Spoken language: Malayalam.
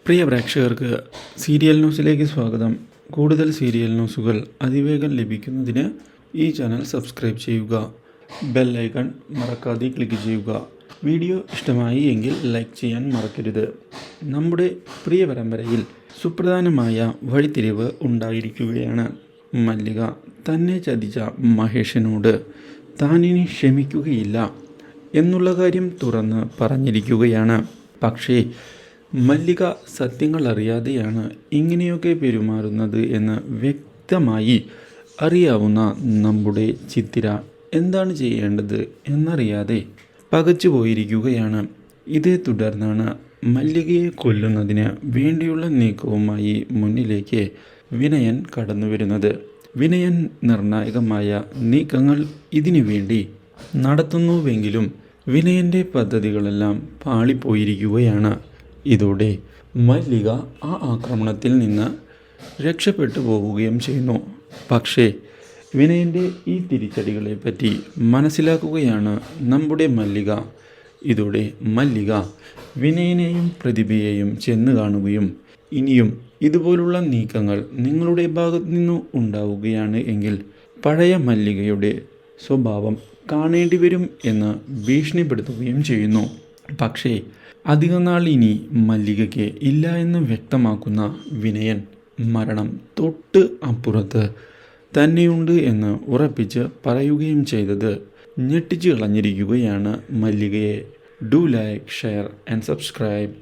പ്രിയ പ്രേക്ഷകർക്ക് സീരിയൽ ന്യൂസിലേക്ക് സ്വാഗതം. കൂടുതൽ സീരിയൽ ന്യൂസുകൾ അതിവേഗം ലഭിക്കുന്നതിന് ഈ ചാനൽ സബ്സ്ക്രൈബ് ചെയ്യുക. ബെൽ ഐക്കൺ മറക്കാതെ ക്ലിക്ക് ചെയ്യുക. വീഡിയോ ഇഷ്ടമായി എങ്കിൽ ലൈക്ക് ചെയ്യാൻ മറക്കരുത്. നമ്മുടെ പ്രിയ പരമ്പരയിൽ സുപ്രധാനമായ വഴിത്തിരിവ് ഉണ്ടായിരിക്കുകയാണ്. മല്ലിക തന്നെ ചതിച്ച മഹേഷിനോട് താനിനി ക്ഷമിക്കുകയില്ല എന്നുള്ള കാര്യം തുറന്ന് പറഞ്ഞിരിക്കുകയാണ്. പക്ഷേ മല്ലിക സത്യങ്ങൾ അറിയാതെയാണ് ഇങ്ങനെയൊക്കെ പെരുമാറുന്നത് എന്ന് വ്യക്തമായി അറിയാവുന്ന നമ്മുടെ ചിത്തിര എന്താണ് ചെയ്യേണ്ടത് എന്നറിയാതെ പകച്ചു പോയിരിക്കുകയാണ്. ഇതേ തുടർന്നാണ് മല്ലികയെ കൊല്ലുന്നതിന് വേണ്ടിയുള്ള നീക്കവുമായി മുന്നിലേക്ക് വിനയൻ കടന്നു വരുന്നത്. വിനയൻ നിർണായകമായ നീക്കങ്ങൾ ഇതിനു വേണ്ടി നടത്തുന്നുവെങ്കിലും വിനയൻ്റെ പദ്ധതികളെല്ലാം പാളിപ്പോയിരിക്കുകയാണ്. ഇതോടെ മല്ലിക ആ ആക്രമണത്തിൽ നിന്ന് രക്ഷപ്പെട്ടു പോവുകയും ചെയ്യുന്നു. പക്ഷേ വിനയൻ്റെ ഈ തിരിച്ചടികളെപ്പറ്റി മനസ്സിലാക്കുകയാണ് നമ്മുടെ മല്ലിക. ഇതോടെ മല്ലിക വിനയനെയും പ്രതിഭയെയും ചെന്ന് കാണുകയും ഇനിയും ഇതുപോലുള്ള നീക്കങ്ങൾ നിങ്ങളുടെ ഭാഗത്തു നിന്നും ഉണ്ടാവുകയാണ് എങ്കിൽ പഴയ മല്ലികയുടെ സ്വഭാവം കാണേണ്ടി വരും എന്ന് ഭീഷണിപ്പെടുത്തുകയും ചെയ്യുന്നു. പക്ഷേ അധികനാൾ ഇനി മല്ലികയ്ക്ക് ഇല്ല എന്ന് വ്യക്തമാക്കുന്ന വിനയൻ മരണം തൊട്ട് അപ്പുറത്ത് തന്നെയുണ്ട് എന്ന് ഉറപ്പിച്ച് പറയുകയും ചെയ്തത് ഞെട്ടിച്ചു കളഞ്ഞിരിക്കുകയാണ് മല്ലികയെ. Do like, share and subscribe.